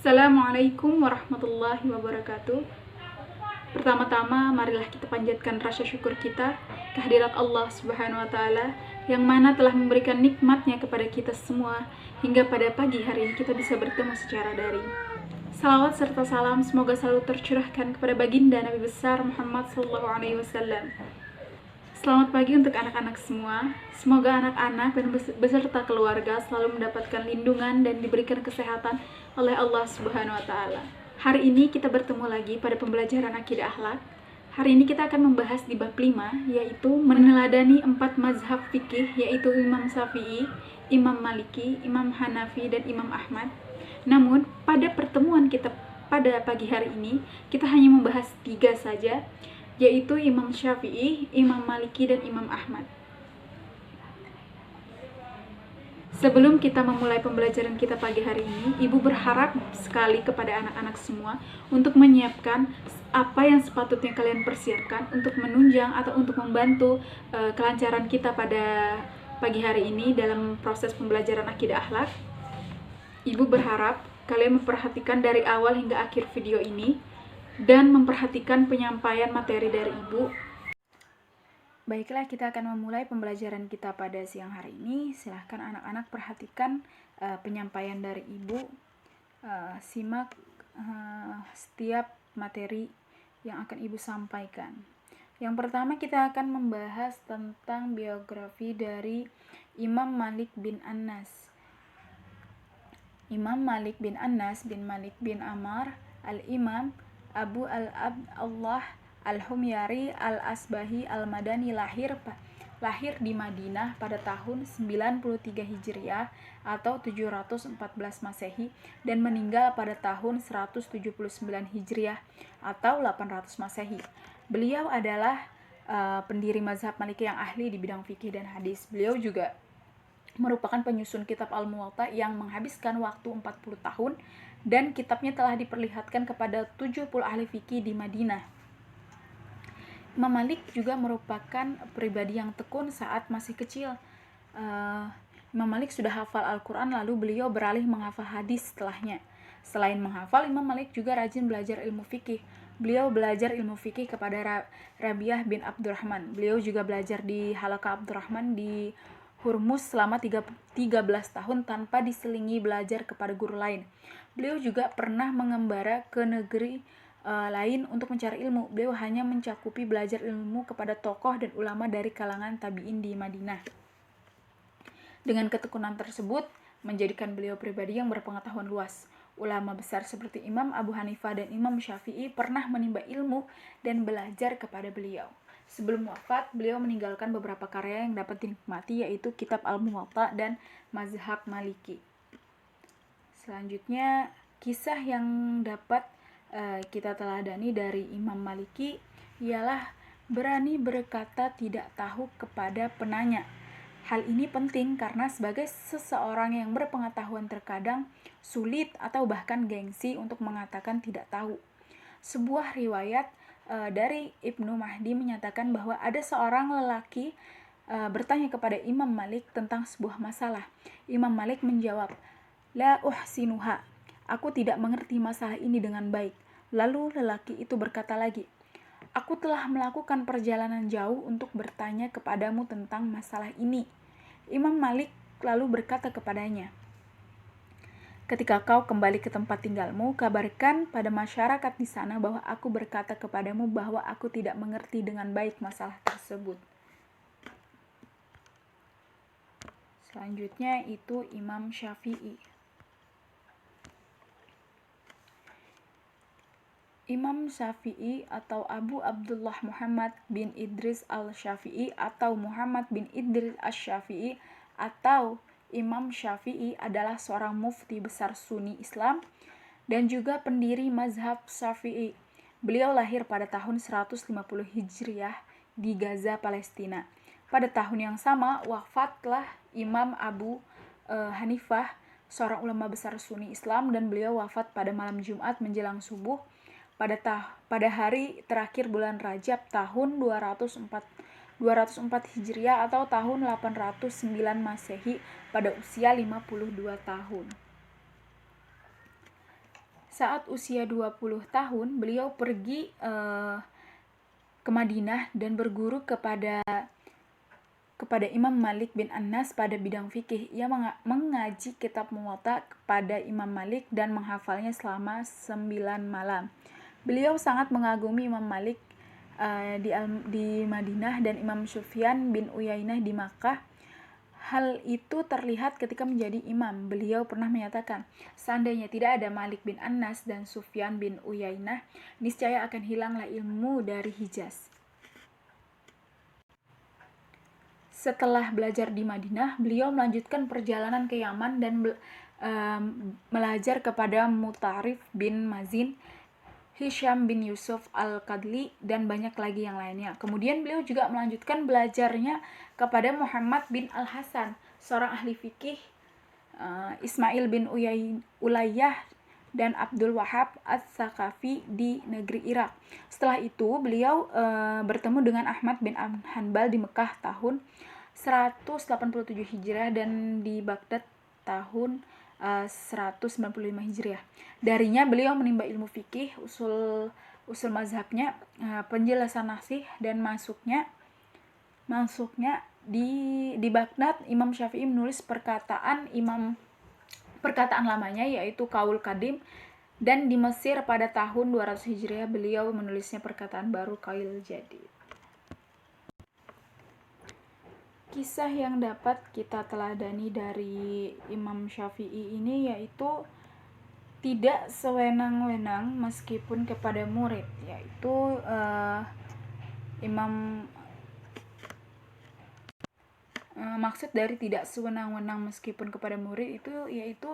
Assalamualaikum warahmatullahi wabarakatuh. Pertama-tama, marilah kita panjatkan rasa syukur kita kehadirat Allah Subhanahu wa Ta'ala yang mana telah memberikan nikmatnya kepada kita semua hingga pada pagi hari ini kita bisa bertemu secara daring. Salawat serta salam semoga selalu tercurahkan kepada baginda Nabi besar Muhammad SAW. Selamat pagi untuk anak-anak semua. Semoga anak-anak dan beserta keluarga selalu mendapatkan lindungan dan diberikan kesehatan oleh Allah Subhanahu wa Ta'ala. Hari ini kita bertemu lagi pada pembelajaran akidah akhlak. Hari ini kita akan membahas di bab 5, yaitu meneladani 4 mazhab fikih, yaitu Imam Syafi'i, Imam Maliki, Imam Hanafi, dan Imam Ahmad. Namun, pada pertemuan kita pada pagi hari ini, kita hanya membahas 3 saja, yaitu Imam Syafi'i, Imam Maliki, dan Imam Ahmad. Sebelum kita memulai pembelajaran kita pagi hari ini, Ibu berharap sekali kepada anak-anak semua untuk menyiapkan apa yang sepatutnya kalian persiapkan untuk menunjang atau untuk membantu kelancaran kita pada pagi hari ini dalam proses pembelajaran akidah akhlak. Ibu berharap kalian memperhatikan dari awal hingga akhir video ini dan memperhatikan penyampaian materi dari Ibu. Baiklah, kita akan memulai pembelajaran kita pada siang hari ini. Silahkan anak-anak perhatikan penyampaian dari Ibu. Simak setiap materi yang akan Ibu sampaikan. Yang pertama kita akan membahas tentang biografi dari Imam Malik bin Anas. Imam Malik bin Anas bin Malik bin Amar al-Imam Abu al-Abd Allah Al-Humyari Al-Asbahi Al-Madani lahir di Madinah pada tahun 93 Hijriah atau 714 Masehi dan meninggal pada tahun 179 Hijriah atau 800 Masehi. Beliau adalah pendiri mazhab Maliki yang ahli di bidang fikih dan hadis. Beliau juga merupakan penyusun kitab Al-Muwatta yang menghabiskan waktu 40 tahun dan kitabnya telah diperlihatkan kepada 70 ahli fikih di Madinah. Imam Malik juga merupakan pribadi yang tekun saat masih kecil. Imam Malik sudah hafal Al-Quran, lalu beliau beralih menghafal hadis setelahnya. Selain menghafal, Imam Malik juga rajin belajar ilmu fikih. Beliau belajar ilmu fikih kepada Rabi'ah bin Abdurrahman. Beliau juga belajar di Halaqah Abdurrahman di Hurmus selama 13 tahun tanpa diselingi belajar kepada guru lain. Beliau juga pernah mengembara ke negeri lain untuk mencari ilmu. Beliau hanya mencakupi belajar ilmu kepada tokoh dan ulama dari kalangan tabi'in di Madinah. Dengan ketekunan tersebut, menjadikan beliau pribadi yang berpengetahuan luas. Ulama besar seperti Imam Abu Hanifah dan Imam Syafi'i pernah menimba ilmu dan belajar kepada beliau. Sebelum wafat, beliau meninggalkan beberapa karya yang dapat dinikmati, yaitu Kitab Al-Muwatta dan Mazhab Maliki. Selanjutnya, kisah yang dapat kita teladani dari Imam Maliki ialah berani berkata tidak tahu kepada penanya. Hal ini penting karena sebagai seseorang yang berpengetahuan terkadang sulit atau bahkan gengsi untuk mengatakan tidak tahu. Sebuah riwayat dari Ibnu Mahdi menyatakan bahwa ada seorang lelaki bertanya kepada Imam Malik tentang sebuah masalah. Imam Malik menjawab, "La uhsinuha, aku tidak mengerti masalah ini dengan baik." Lalu lelaki itu berkata lagi, "Aku telah melakukan perjalanan jauh untuk bertanya kepadamu tentang masalah ini." Imam Malik lalu berkata kepadanya, "Ketika kau kembali ke tempat tinggalmu, kabarkan pada masyarakat di sana bahwa aku berkata kepadamu bahwa aku tidak mengerti dengan baik masalah tersebut." Selanjutnya itu Imam Syafi'i. Imam Syafi'i atau Abu Abdullah Muhammad bin Idris al-Syafi'i atau Muhammad bin Idris al-Syafi'i atau Imam Syafi'i adalah seorang mufti besar Sunni Islam dan juga pendiri mazhab Syafi'i. Beliau lahir pada tahun 150 Hijriah di Gaza, Palestina. Pada tahun yang sama wafatlah Imam Abu Hanifah, seorang ulama besar Sunni Islam, dan beliau wafat pada malam Jumat menjelang subuh pada hari terakhir bulan Rajab tahun 204 Hijriah atau tahun 809 Masehi pada usia 52 tahun. Saat usia 20 tahun, beliau pergi ke Madinah dan berguru kepada Imam Malik bin Anas pada bidang fikih. Ia mengaji kitab Muwatta kepada Imam Malik dan menghafalnya selama 9 malam. Beliau sangat mengagumi Imam Malik di Madinah dan Imam Sufyan bin Uyainah di Makkah. Hal itu terlihat ketika menjadi imam. Beliau pernah menyatakan, seandainya tidak ada Malik bin Anas dan Sufyan bin Uyainah, niscaya akan hilanglah ilmu dari Hijaz. Setelah belajar di Madinah, beliau melanjutkan perjalanan ke Yaman dan belajar kepada Mutarif bin Mazin, Hisham bin Yusuf al-Qadli, dan banyak lagi yang lainnya. Kemudian beliau juga melanjutkan belajarnya kepada Muhammad bin al-Hasan, seorang ahli fikih, Ismail bin Ulayyah, dan Abdul Wahab As-Saqafi di negeri Irak. Setelah itu, beliau bertemu dengan Ahmad bin Hanbal di Mekah tahun 187 Hijriah dan di Baghdad tahun 195 Hijriah. Darinya beliau menimba ilmu fikih, usul mazhabnya, penjelasan nasih, dan masuknya di Baghdad Imam Syafi'i menulis perkataan lamanya, yaitu Qaul Qadim, dan di Mesir pada tahun 200 Hijriah beliau menulisnya perkataan baru Qaul Jadid. Kisah yang dapat kita teladani dari Imam Syafi'i ini yaitu tidak sewenang-wenang meskipun kepada murid, yaitu maksud dari tidak sewenang-wenang meskipun kepada murid itu yaitu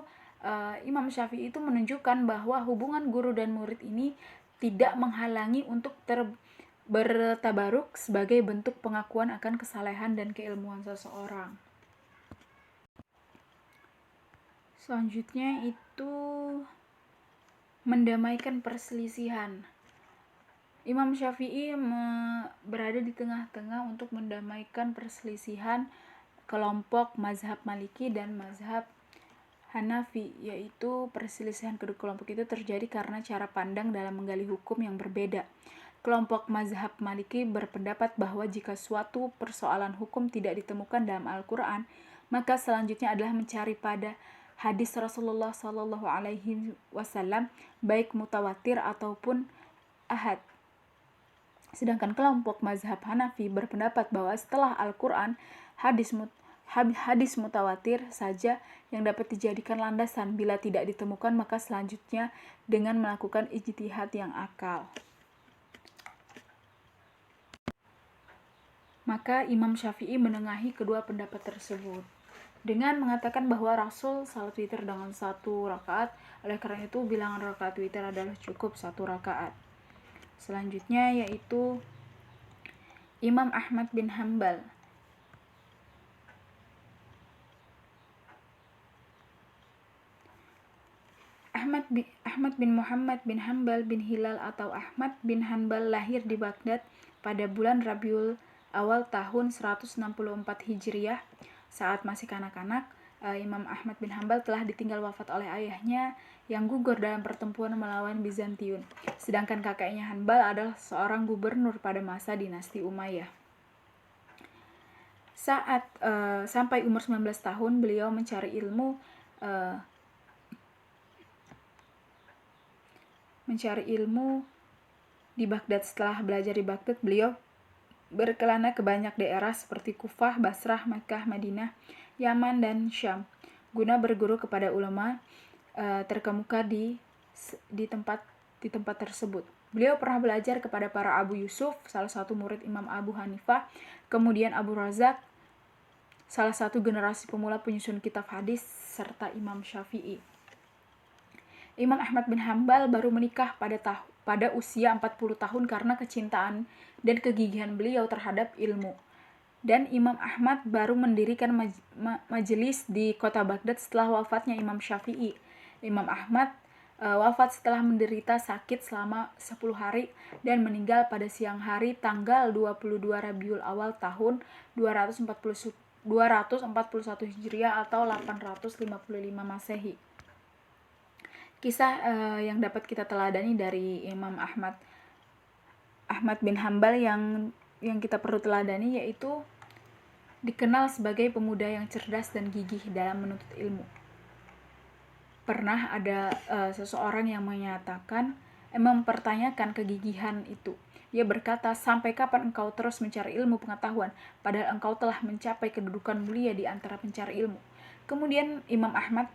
Imam Syafi'i itu menunjukkan bahwa hubungan guru dan murid ini tidak menghalangi untuk bertabaruk sebagai bentuk pengakuan akan kesalehan dan keilmuan seseorang. Selanjutnya itu mendamaikan perselisihan. Imam Syafi'i berada di tengah-tengah untuk mendamaikan perselisihan kelompok mazhab Maliki dan mazhab Hanafi, yaitu perselisihan kedua kelompok itu terjadi karena cara pandang dalam menggali hukum yang berbeda. Kelompok mazhab Maliki berpendapat bahwa jika suatu persoalan hukum tidak ditemukan dalam Al-Quran, maka selanjutnya adalah mencari pada hadis Rasulullah SAW, baik mutawatir ataupun ahad. Sedangkan kelompok mazhab Hanafi berpendapat bahwa setelah Al-Quran, hadis mutawatir saja yang dapat dijadikan landasan. Bila tidak ditemukan, maka selanjutnya dengan melakukan ijtihad yang akal. Maka Imam Syafi'i menengahi kedua pendapat tersebut dengan mengatakan bahwa Rasul salat witir dengan 1 rakaat, oleh karena itu bilangan rakaat witir adalah cukup 1 rakaat. Selanjutnya yaitu Imam Ahmad bin Hanbal. Ahmad bin Muhammad bin Hanbal bin Hilal atau Ahmad bin Hanbal lahir di Baghdad pada bulan Rabiul Awal tahun 164 Hijriah. Saat masih kanak-kanak, Imam Ahmad bin Hanbal telah ditinggal wafat oleh ayahnya yang gugur dalam pertempuran melawan Bizantium. Sedangkan kakeknya Hanbal adalah seorang gubernur pada masa dinasti Umayyah. Saat sampai umur 19 tahun, beliau mencari ilmu di Baghdad. Setelah belajar di Baghdad, beliau berkelana ke banyak daerah seperti Kufah, Basrah, Makkah, Madinah, Yaman, dan Syam guna berguru kepada ulama terkemuka di tempat tersebut. Beliau pernah belajar kepada para Abu Yusuf, salah satu murid Imam Abu Hanifah, kemudian Abu Razak, salah satu generasi pemula penyusun kitab hadis, serta Imam Syafi'i. Imam Ahmad bin Hanbal baru menikah pada usia 40 tahun karena kecintaan dan kegigihan beliau terhadap ilmu. Dan Imam Ahmad baru mendirikan majelis di kota Baghdad setelah wafatnya Imam Syafi'i. Imam Ahmad wafat setelah menderita sakit selama 10 hari dan meninggal pada siang hari tanggal 22 Rabiul Awal tahun 241 Hijriah atau 855 Masehi. Kisah yang dapat kita teladani dari Imam Ahmad bin Hambal yang kita perlu teladani, yaitu dikenal sebagai pemuda yang cerdas dan gigih dalam menuntut ilmu. Pernah ada seseorang yang mempertanyakan kegigihan itu. Dia berkata, "Sampai kapan engkau terus mencari ilmu pengetahuan, padahal engkau telah mencapai kedudukan mulia di antara pencari ilmu?" Kemudian Imam Ahmad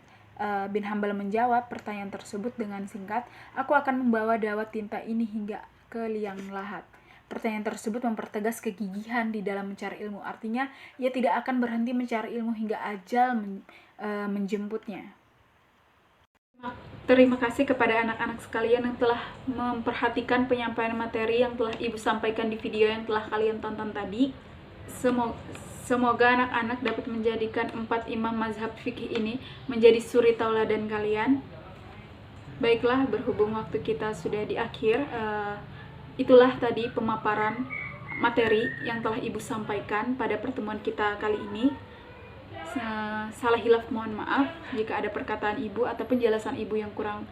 bin Hambal menjawab pertanyaan tersebut dengan singkat, "Aku akan membawa dawat tinta ini hingga ke liang lahat." Pertanyaan tersebut mempertegas kegigihan di dalam mencari ilmu. Artinya, ia tidak akan berhenti mencari ilmu hingga ajal menjemputnya. Terima kasih kepada anak-anak sekalian yang telah memperhatikan penyampaian materi yang telah Ibu sampaikan di video yang telah kalian tonton tadi. Semoga anak-anak dapat menjadikan 4 imam mazhab fikih ini menjadi suri tauladan kalian. Baiklah, berhubung waktu kita sudah di akhir, itulah tadi pemaparan materi yang telah Ibu sampaikan pada pertemuan kita kali ini. Salah hilaf mohon maaf jika ada perkataan Ibu atau penjelasan Ibu yang kurang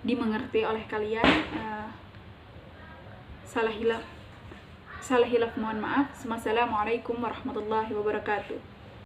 dimengerti oleh kalian. Salah hilaf mohon maaf. Wassalamualaikum warahmatullahi wabarakatuh.